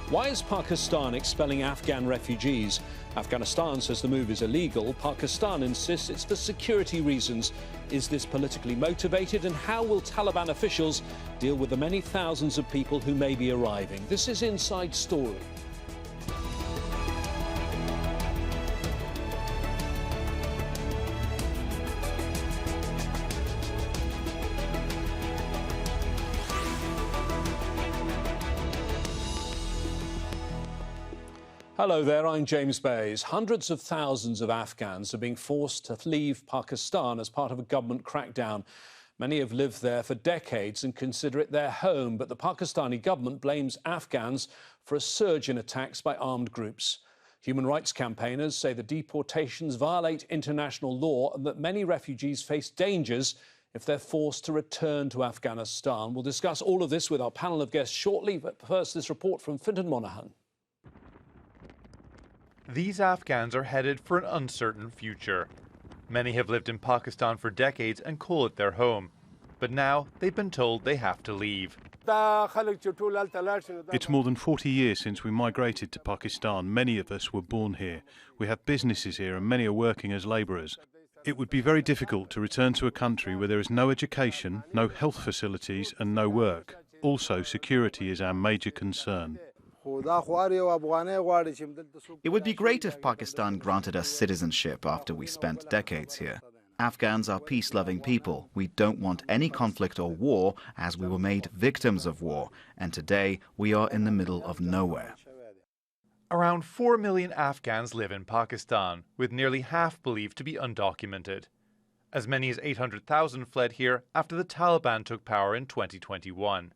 Why is Pakistan expelling Afghan refugees? Afghanistan says the move is illegal. Pakistan insists it's for security reasons. Is this politically motivated? And how will Taliban officials deal with the many thousands of people who may be arriving? This is Inside Story. Hello there, I'm James Bays. Hundreds of thousands of Afghans are being forced to leave Pakistan as part of a government crackdown. Many have lived there for decades and consider it their home, but the Pakistani government blames Afghans for a surge in attacks by armed groups. Human rights campaigners say the deportations violate international law and that many refugees face dangers if they're forced to return to Afghanistan. We'll discuss all of this with our panel of guests shortly, but first this report from Fintan Monaghan. These Afghans are headed for an uncertain future. Many have lived in Pakistan for decades and call it their home. But now they've been told they have to leave. It's more than 40 years since we migrated to Pakistan. Many of us were born here. We have businesses here and many are working as labourers. It would be very difficult to return to a country where there is no education, no health facilities and no work. Also, security is our major concern. It would be great if Pakistan granted us citizenship after we spent decades here. Afghans are peace-loving people. We don't want any conflict or war, as we were made victims of war, and today we are in the middle of nowhere. Around 4 million Afghans live in Pakistan, with nearly half believed to be undocumented. As many as 800,000 fled here after the Taliban took power in 2021.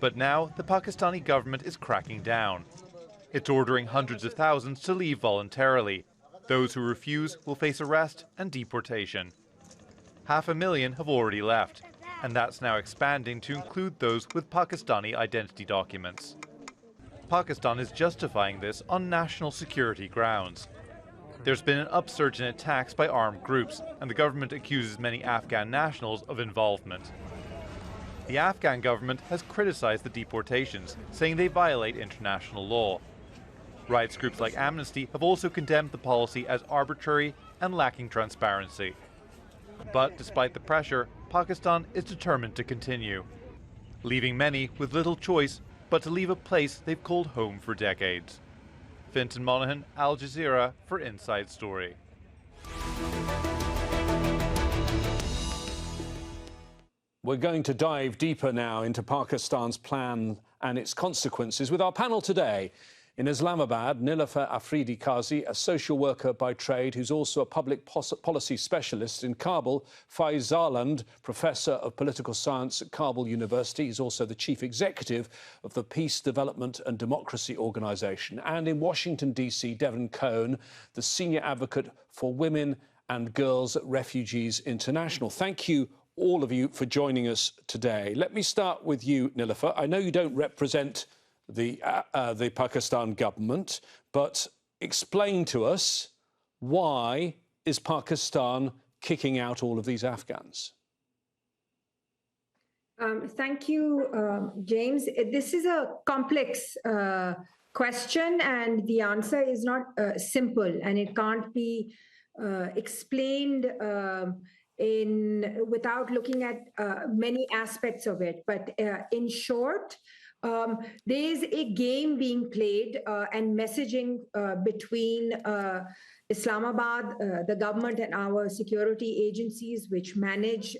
But now the Pakistani government is cracking down. It's ordering hundreds of thousands to leave voluntarily. Those who refuse will face arrest and deportation. 500,000 have already left, and that's now expanding to include those with Pakistani identity documents. Pakistan is justifying this on national security grounds. There's been an upsurge in attacks by armed groups, and the government accuses many Afghan nationals of involvement. The Afghan government has criticized the deportations, saying they violate international law. Rights groups like Amnesty have also condemned the policy as arbitrary and lacking transparency. But despite the pressure, Pakistan is determined to continue, leaving many with little choice but to leave a place they've called home for decades. Fintan Monaghan, Al Jazeera for Inside Story. We're going to dive deeper now into Pakistan's plan and its consequences with our panel today. In Islamabad, Nilofer Afridi Qazi, a social worker by trade who's also a public policy specialist. In Kabul, Faiz Zaland, professor of political science at Kabul University. He's also the chief executive of the Peace, Development and Democracy Organization. And in Washington, D.C., Devon, the senior advocate for women and girls at Refugees International. Thank you all of you for joining us today. Let me start with you, Nilofer. I know you don't represent the Pakistan government, but explain to us, why is Pakistan kicking out all of these Afghans? Thank you, James. This is a complex question, and the answer is not simple, and it can't be explained without looking at many aspects of it. But in short, there's a game being played and messaging between Islamabad, the government, and our security agencies, which manage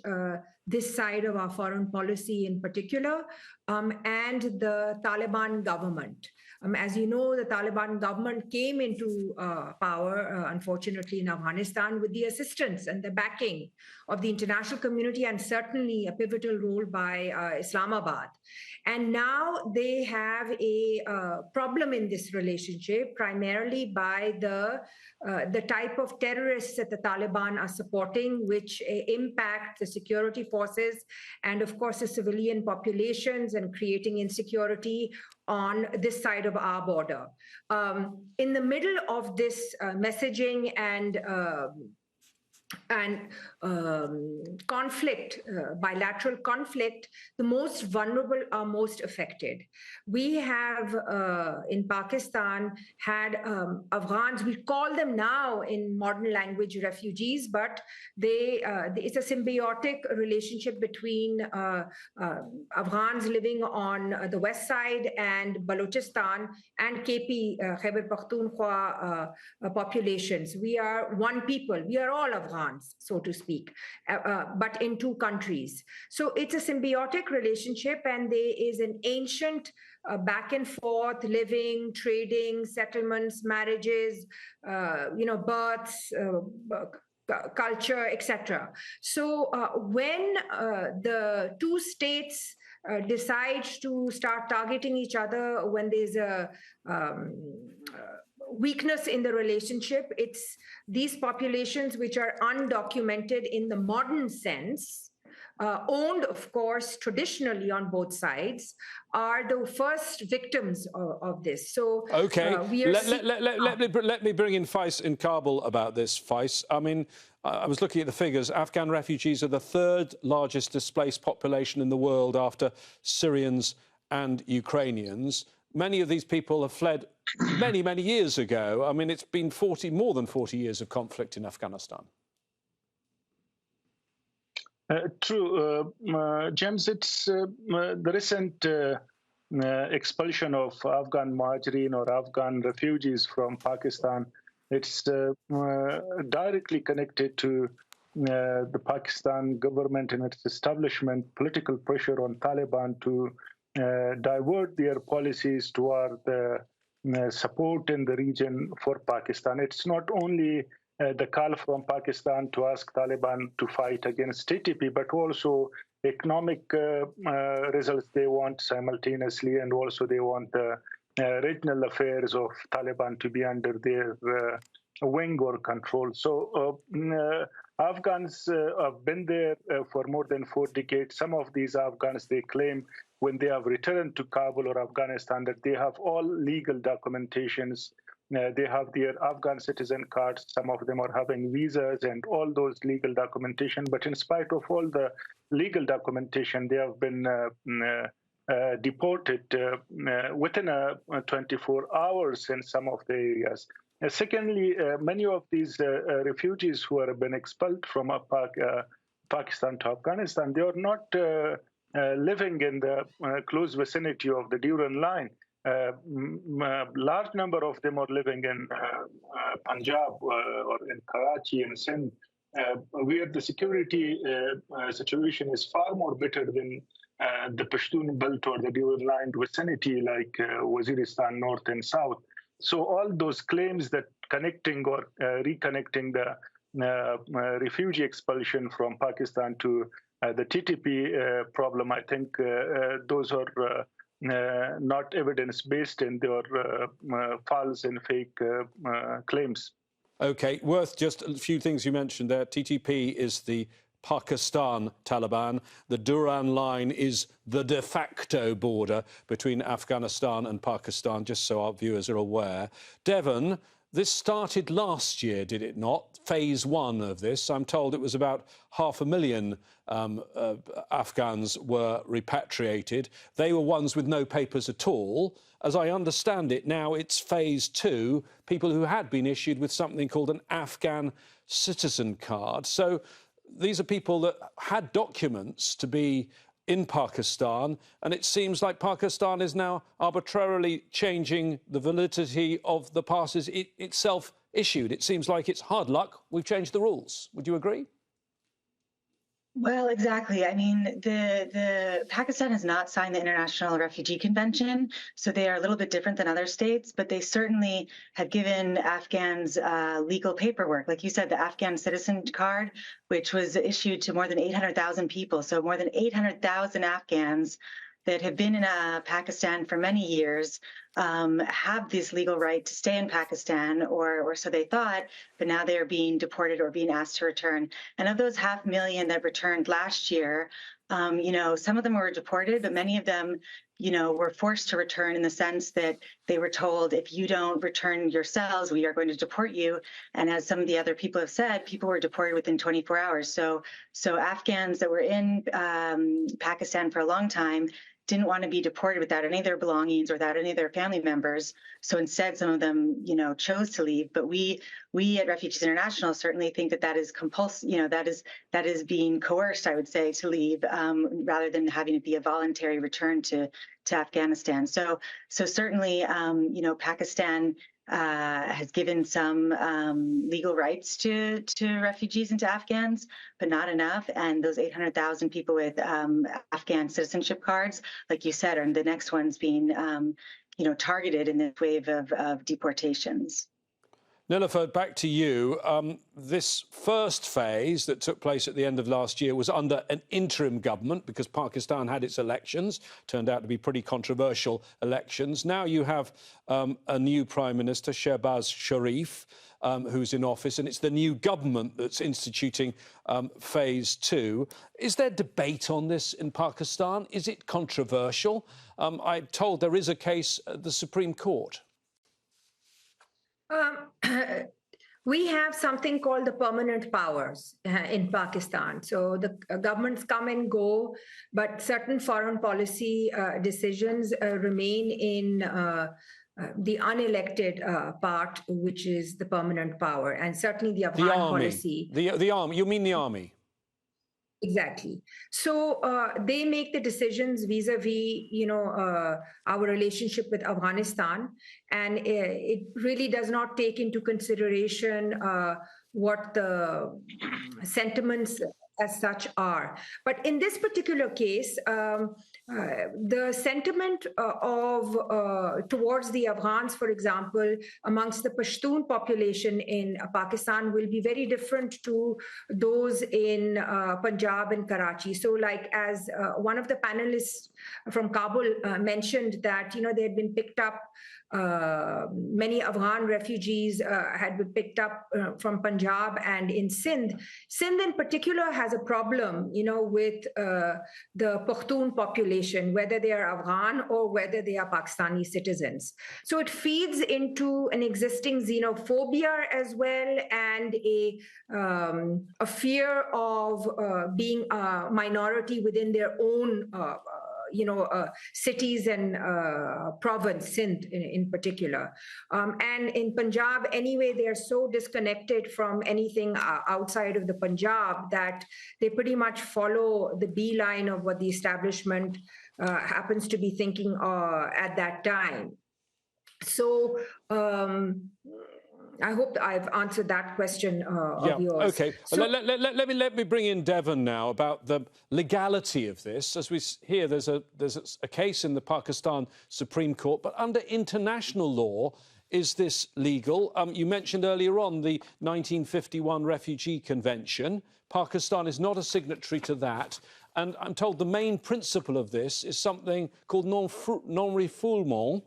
this side of our foreign policy in particular, and the Taliban government. As you know, the Taliban government came into power, unfortunately, in Afghanistan with the assistance and the backing of the international community, and certainly a pivotal role by Islamabad. And now they have a problem in this relationship, primarily by the type of terrorists that the Taliban are supporting, which impact the security forces and, of course, the civilian populations, and creating insecurity on this side of our border. In the middle of this messaging and and conflict, bilateral conflict, the most vulnerable are most affected. We have in Pakistan had Afghans, we call them now in modern language refugees, but it's a symbiotic relationship between Afghans living on the west side and Balochistan and KP, Khyber Pakhtunkhwa populations. We are one people, we are all Afghans, so to speak, but in two countries. So it's a symbiotic relationship, and there is an ancient back and forth, living, trading, settlements, marriages, births, culture, etc. So when the two states decide to start targeting each other, when there's a weakness in the relationship, it's these populations which are undocumented in the modern sense, owned, of course, traditionally on both sides, are the first victims of this. So, okay, let me bring in Faiz in Kabul about this. Faiz, I mean, I was looking at the figures. Afghan refugees are the third largest displaced population in the world after Syrians and Ukrainians. Many of these people have fled many, many years ago. I mean, it's been more than 40 years of conflict in Afghanistan. True, James. It's the recent expulsion of Afghan Muhajirin or Afghan refugees from Pakistan. It's directly connected to the Pakistan government and its establishment, political pressure on Taliban to divert their policies toward the support in the region for Pakistan. It's not only the call from Pakistan to ask Taliban to fight against TTP, but also economic results they want simultaneously, and also they want the regional affairs of Taliban to be under their wing or control. So Afghans have been there for more than 4 decades. Some of these Afghans, they claim when they have returned to Kabul or Afghanistan that they have all legal documentations. They have their Afghan citizen cards. Some of them are having visas and all those legal documentation. But in spite of all the legal documentation, they have been deported within 24 hours in some of the areas. Secondly, many of these refugees who have been expelled from Pakistan to Afghanistan, they are not living in the close vicinity of the Devon line. Large number of them are living in Punjab or in Karachi and Sindh, where the security situation is far more better than the Pashtun belt or the Devon line vicinity, like Waziristan North and South. So all those claims that connecting or reconnecting the refugee expulsion from Pakistan to the TTP problem, I think those are not evidence-based, and they are false and fake claims. OK, worth just a few things you mentioned there. TTP is the Pakistan Taliban. The Durran line is the de facto border between Afghanistan and Pakistan, just so our viewers are aware. Devon, this started last year, did it not? Phase 1 of this. I'm told it was about 500,000 Afghans were repatriated. They were ones with no papers at all. As I understand it, now it's phase 2, people who had been issued with something called an Afghan citizen card. So these are people that had documents to be in Pakistan, and it seems like Pakistan is now arbitrarily changing the validity of the passes it itself issued. It seems like it's hard luck. We've changed the rules. Would you agree? Well, exactly. I mean, the Pakistan has not signed the International Refugee Convention, so they are a little bit different than other states, but they certainly have given Afghans legal paperwork. Like you said, the Afghan citizen card, which was issued to more than 800,000 people. So more than 800,000 Afghans that have been in Pakistan for many years have this legal right to stay in Pakistan, or so they thought, but now they are being deported or being asked to return. And of those 500,000 that returned last year, some of them were deported, but many of them, were forced to return in the sense that they were told, if you don't return yourselves, we are going to deport you. And as some of the other people have said, people were deported within 24 hours. So Afghans that were in Pakistan for a long time didn't want to be deported without any of their belongings or without any of their family members. So instead, some of them, chose to leave. But we at Refugees International certainly think that is that is being coerced, I would say, to leave rather than having it be a voluntary return to Afghanistan. So certainly, Pakistan has given some legal rights to refugees and to Afghans, but not enough. And those 800,000 people with Afghan citizenship cards, like you said, are the next ones being targeted in this wave of deportations. Nilofer, back to you. This first phase that took place at the end of last year was under an interim government because Pakistan had its elections, turned out to be pretty controversial elections. Now you have a new Prime Minister, Shehbaz Sharif, who's in office, and it's the new government that's instituting phase 2. Is there debate on this in Pakistan? Is it controversial? I'm told there is a case at the Supreme Court. We have something called the permanent powers in Pakistan. So the governments come and go, but certain foreign policy decisions remain in the unelected part, which is the permanent power, and certainly the Afghan policy. The army. You mean the army? Exactly. So they make the decisions vis-a-vis, our relationship with Afghanistan, and it really does not take into consideration what the sentiments as such are. But in this particular case, the sentiment towards the Afghans, for example, amongst the Pashtun population in Pakistan will be very different to those in Punjab and Karachi. So like as one of the panelists from Kabul mentioned that, they had been picked up, many Afghan refugees had been picked up from Punjab and in Sindh. Sindh in particular has a problem, with the Pashtun population, whether they are Afghan or whether they are Pakistani citizens. So it feeds into an existing xenophobia as well, and a fear of being a minority within their own cities and province, Sindh in particular. And in Punjab, anyway, they are so disconnected from anything outside of the Punjab that they pretty much follow the beeline of what the establishment happens to be thinking at that time. So I hope I've answered that question of yours. Okay. So, let me bring in Devon now about the legality of this. As we hear, there's a case in the Pakistan Supreme Court, but under international law, is this legal? You mentioned earlier on the 1951 Refugee Convention. Pakistan is not a signatory to that. And I'm told the main principle of this is something called non-refoulement,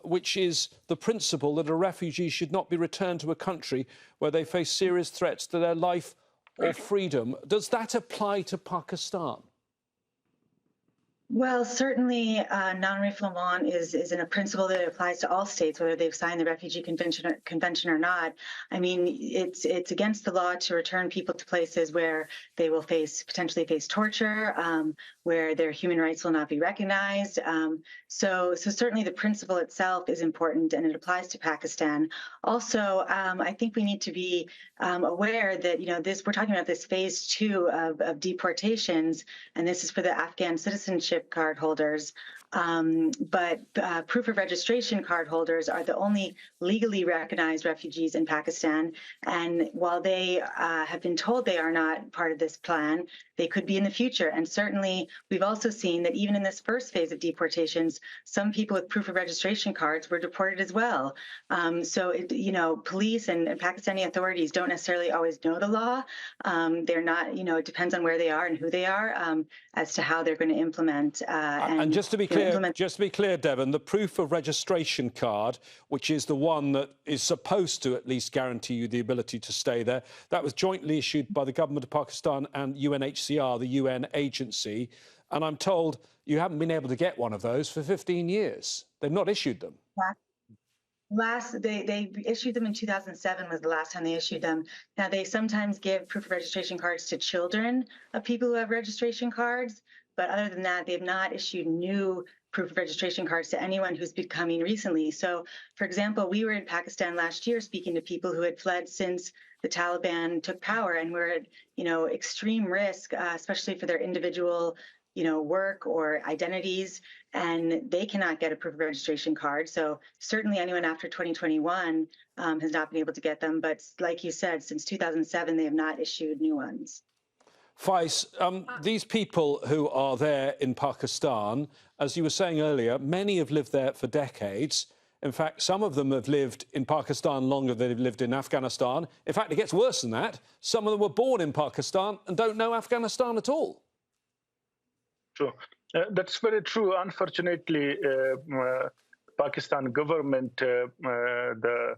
which is the principle that a refugee should not be returned to a country where they face serious threats to their life or freedom. Does that apply to Pakistan? Well, certainly non-refoulement is a principle that applies to all states, whether they've signed the Refugee Convention or not. I mean, it's against the law to return people to places where they will potentially face torture, where their human rights will not be recognized. So certainly the principle itself is important, and it applies to Pakistan. Also, I think we need to be aware that we're talking about this phase 2 of deportations, and this is for the Afghan citizenship card holders. But proof of registration card holders are the only legally recognized refugees in Pakistan. And while they have been told they are not part of this plan, they could be in the future. And certainly, we've also seen that even in this first phase of deportations, some people with proof of registration cards were deported as well. So, police and Pakistani authorities don't necessarily always know the law. They're not, it depends on where they are and who they are as to how they're going to implement. And just to be clear, Devon, the proof of registration card, which is the one that is supposed to at least guarantee you the ability to stay there, that was jointly issued by the government of Pakistan and UNHCR, the UN agency. And I'm told you haven't been able to get one of those for 15 years. They've not issued them. They issued them in 2007 was the last time they issued them. Now, they sometimes give proof of registration cards to children of people who have registration cards, but other than that, they've not issued new proof of registration cards to anyone who's been coming recently. So, for example, we were in Pakistan last year speaking to people who had fled since the Taliban took power and were at, extreme risk, especially for their individual work or identities, and they cannot get a proof of registration card. So certainly anyone after 2021 has not been able to get them. But like you said, since 2007, they have not issued new ones. Faiz, these people who are there in Pakistan, as you were saying earlier, many have lived there for decades. In fact, some of them have lived in Pakistan longer than they've lived in Afghanistan. In fact, it gets worse than that. Some of them were born in Pakistan and don't know Afghanistan at all. Sure. That's very true. Unfortunately, Pakistan government, the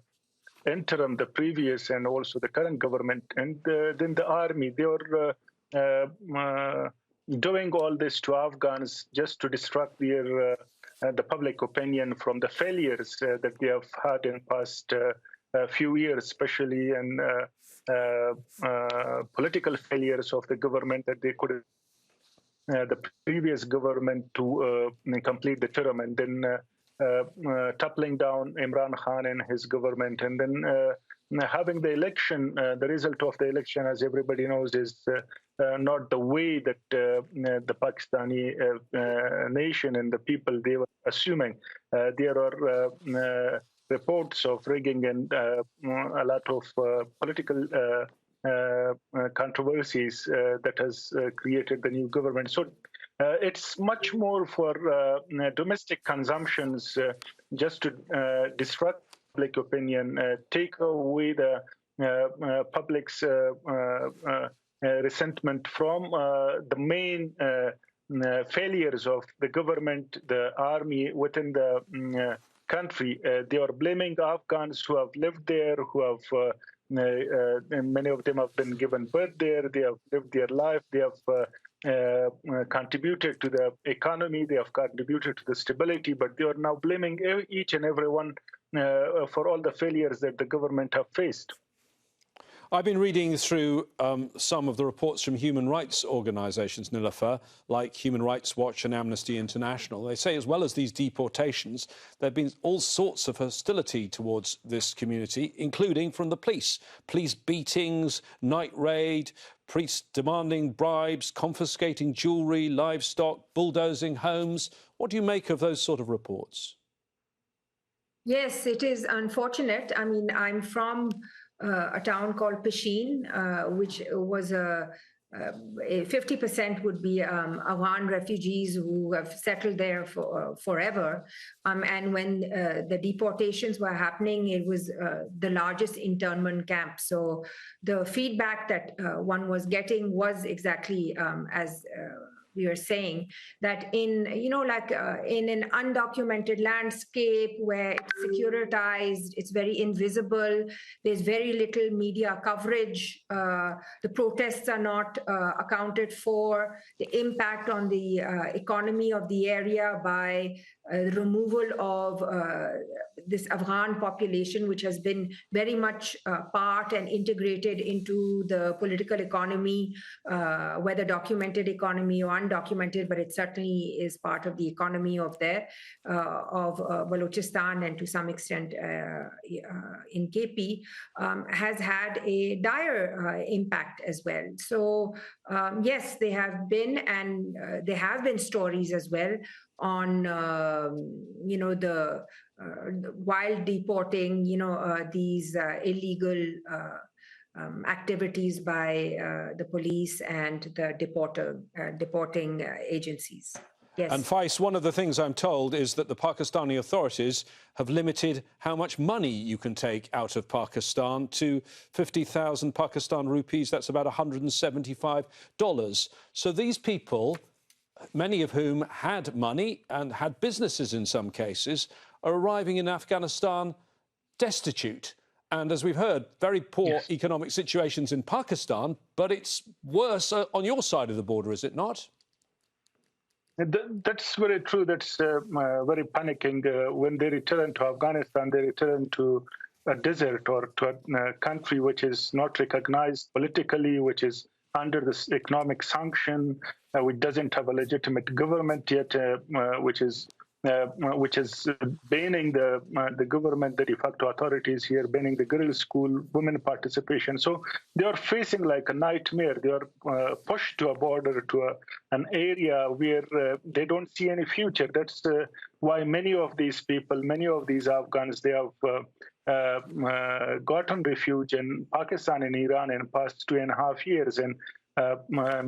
interim, the previous, and also the current government, and then the army, they were doing all this to Afghans just to distract the public opinion from the failures that they have had in past few years, especially and political failures of the government that they could. The previous government to complete the term, and then toppling down Imran Khan and his government, and then having the election. The result of the election, as everybody knows, is not the way that the Pakistani nation and the people they were assuming. There are reports of rigging and a lot of political controversies that has created the new government. So it's much more for domestic consumptions, just to distract public opinion, take away the public's resentment from the main failures of the government, the army within the country. They are blaming Afghans who have lived there, who have and many of them have been given birth there. They have lived their life. They have contributed to the economy. They have contributed to the stability. But they are now blaming each and every one for all the failures that the government have faced. I've been reading through some of the reports from human rights organisations, Nilofer, like Human Rights Watch and Amnesty International. They say, as well as these deportations, there have been all sorts of hostility towards this community, including from the police. Police beatings, night raid, priests demanding bribes, confiscating jewellery, livestock, bulldozing homes. What do you make of those sort of reports? Yes, it is unfortunate. I mean, I'm from a town called Pishin, which was 50% would be Afghan refugees who have settled there for forever. And when the deportations were happening, it was the largest internment camp. So the feedback that one was getting was exactly as we are saying, that in, in an undocumented landscape where it's securitized, it's very invisible, there's very little media coverage, the protests are not accounted for, the impact on the economy of the area by removal of this Afghan population, which has been very much part and integrated into the political economy, whether documented economy or undocumented, but it certainly is part of the economy of there, of Balochistan and to some extent in KP, has had a dire impact as well. So yes, they have been, and there have been stories as well on, while deporting, these illegal activities by the police and the deporting agencies. Yes. And Faiz, one of the things I'm told is that the Pakistani authorities have limited how much money you can take out of Pakistan to 50,000 Pakistan rupees. That's about $175. So these people, many of whom had money and had businesses in some cases, are arriving in Afghanistan destitute. And as we've heard, very poor economic situations in Pakistan, but it's worse on your side of the border, is it not? That's very true. That's very panicking. When they return to Afghanistan, they return to a desert or to a country which is not recognized politically, which is under this economic sanction, which doesn't have a legitimate government yet, which is banning the government, the de facto authorities here, banning the girls' school, women participation. So they are facing like a nightmare. They are pushed to a border, to an area where they don't see any future. That's why many of these people, many of these Afghans, they have gotten refuge in Pakistan and Iran in the past 2.5 years, and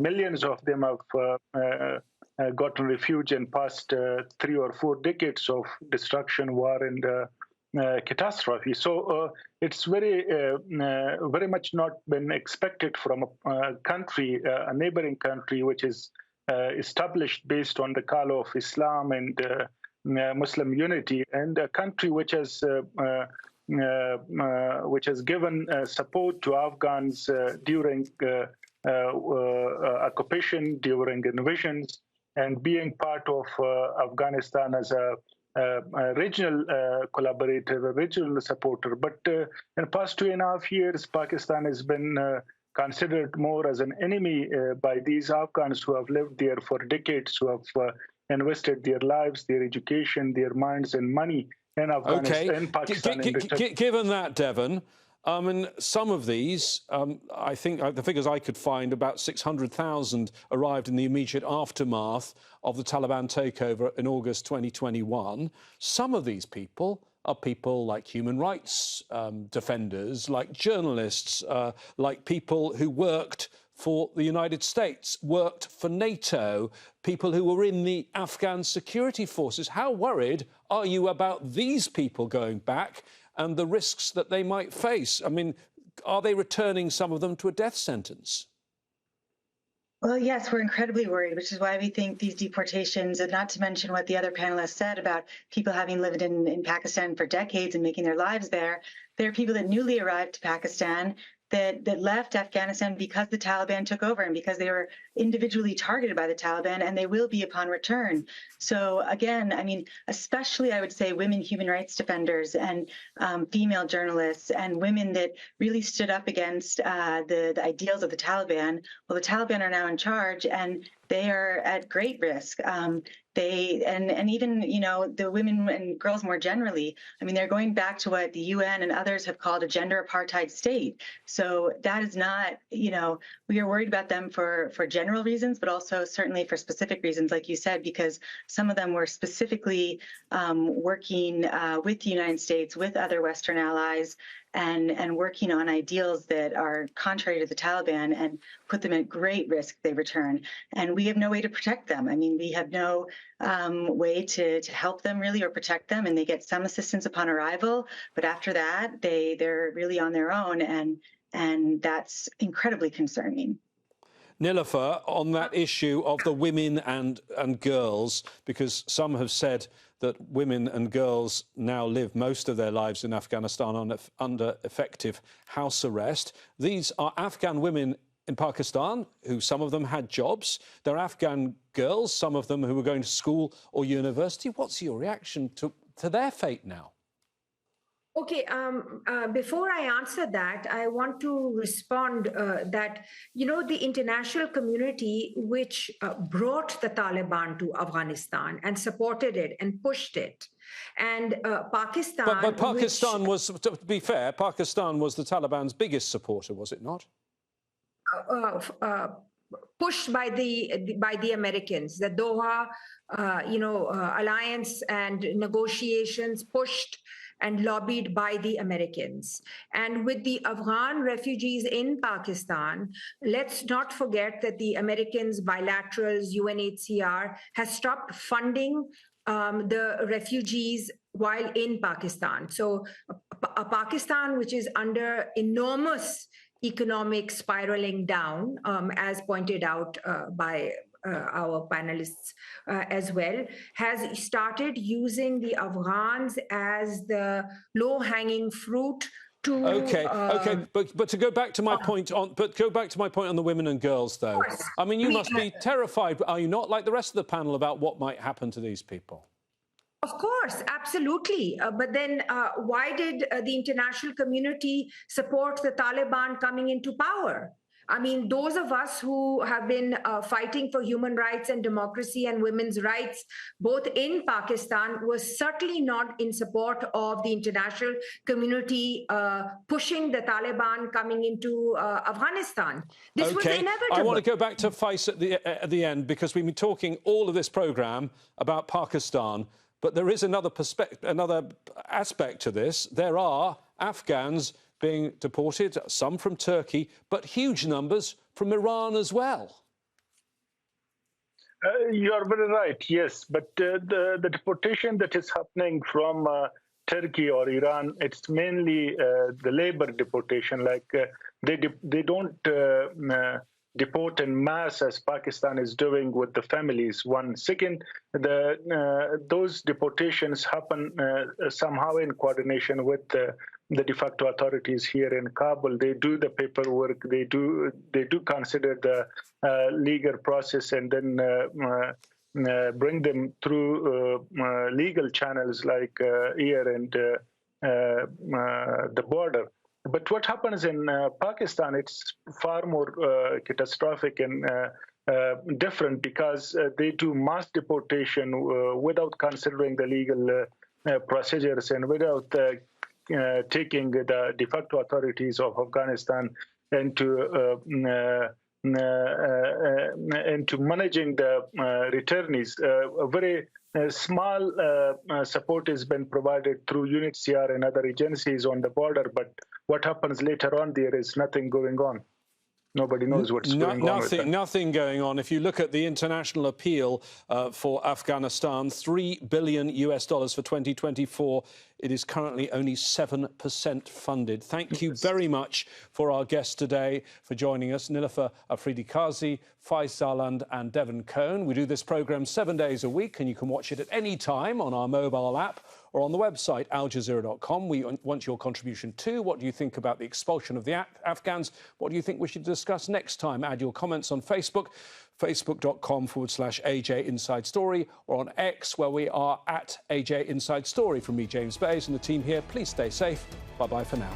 millions of them have gotten refuge in past 3 or 4 decades of destruction, war, and catastrophe. So it's very much not been expected from a country, a neighboring country, which is established based on the call of Islam and Muslim unity, and a country which has given support to Afghans during occupation, during invasions, and being part of Afghanistan as a regional collaborator, a regional supporter. But in the past 2.5 years, Pakistan has been considered more as an enemy by these Afghans who have lived there for decades, who have invested their lives, their education, their minds and money in Afghanistan and Pakistan. Given that, Devon, some of these, I think the figures I could find, about 600,000 arrived in the immediate aftermath of the Taliban takeover in August 2021. Some of these people are people like human rights defenders, like journalists, like people who worked for the United States, worked for NATO, people who were in the Afghan security forces. How worried are you about these people going back and the risks that they might face? I mean, are they returning some of them to a death sentence? Well, yes, we're incredibly worried, which is why we think these deportations, and not to mention what the other panelists said about people having lived in Pakistan for decades and making their lives there, there are people that newly arrived to Pakistan that left Afghanistan because the Taliban took over and because they were individually targeted by the Taliban, and they will be upon return. So again, I mean, especially I would say women human rights defenders and female journalists and women that really stood up against the ideals of the Taliban. Well, the Taliban are now in charge, and they are at great risk. And even, you know, the women and girls more generally, I mean, they're going back to what the UN and others have called a gender apartheid state. So that is not, you know, we are worried about them for general reasons, but also certainly for specific reasons, like you said, because some of them were specifically working with the United States, with other Western allies, and working on ideals that are contrary to the Taliban and put them at great risk if they return. And we have no way to protect them. I mean, we have no way to help them really or protect them, and they get some assistance upon arrival, but after that, they're really on their own, and that's incredibly concerning. Nilofer, on that issue of the women and girls, because some have said that women and girls now live most of their lives in Afghanistan under effective house arrest. These are Afghan women in Pakistan, who some of them had jobs. They're Afghan girls, some of them who were going to school or university. What's your reaction to their fate now? Okay, before I answer that, I want to respond that, you know, the international community which brought the Taliban to Afghanistan and supported it and pushed it, and Pakistan... But Pakistan was, to be fair, Pakistan was the Taliban's biggest supporter, was it not? Pushed by the Americans, the Doha, alliance and negotiations pushed and lobbied by the Americans. And with the Afghan refugees in Pakistan, let's not forget that the Americans, bilaterals, UNHCR, has stopped funding the refugees while in Pakistan. So a Pakistan which is under enormous economic spiraling down, as pointed out by our panelists as well, has started using the Afghans as the low-hanging fruit to... Okay, but to go back to my point on, the women and girls, though. I mean, you must be terrified, are you not, like the rest of the panel, about what might happen to these people? Of course, absolutely. But then why did the international community support the Taliban coming into power? I mean, those of us who have been fighting for human rights and democracy and women's rights, both in Pakistan, were certainly not in support of the international community pushing the Taliban coming into Afghanistan. This was inevitable. I want to go back to Faiz at the end, because we've been talking all of this programme about Pakistan, but there is another aspect to this. There are Afghans being deported, some from Turkey, but huge numbers from Iran as well. You are very right, yes. But the deportation that is happening from Turkey or Iran, it's mainly the labor deportation. Like they don't deport en masse as Pakistan is doing with the families. One second, those deportations happen somehow in coordination with the de facto authorities here in Kabul. They do the paperwork. They do consider the legal process, and then bring them through legal channels like here and the border. But what happens in Pakistan, it's far more catastrophic and different, because they do mass deportation without considering the legal procedures and without taking the de facto authorities of Afghanistan into managing the returnees. A very small support has been provided through UNHCR and other agencies on the border, but what happens later on, there is nothing going on. Nobody knows what's going on. Nothing going on. If you look at the international appeal for Afghanistan, $3 billion for 2024, it is currently only 7% funded. Thank you very much for our guests today for joining us, Nilofer Afridi Qazi, Faiz Zaland and Devon. We do this programme 7 days a week, and you can watch it at any time on our mobile app or on the website aljazeera.com. We want your contribution too. What do you think about the expulsion of the Afghans? What do you think we should discuss next time? Add your comments on Facebook, facebook.com/AJ Inside Story, or on X, where we are at AJ Inside Story. From me, James Bays, and the team here, please stay safe. Bye-bye for now.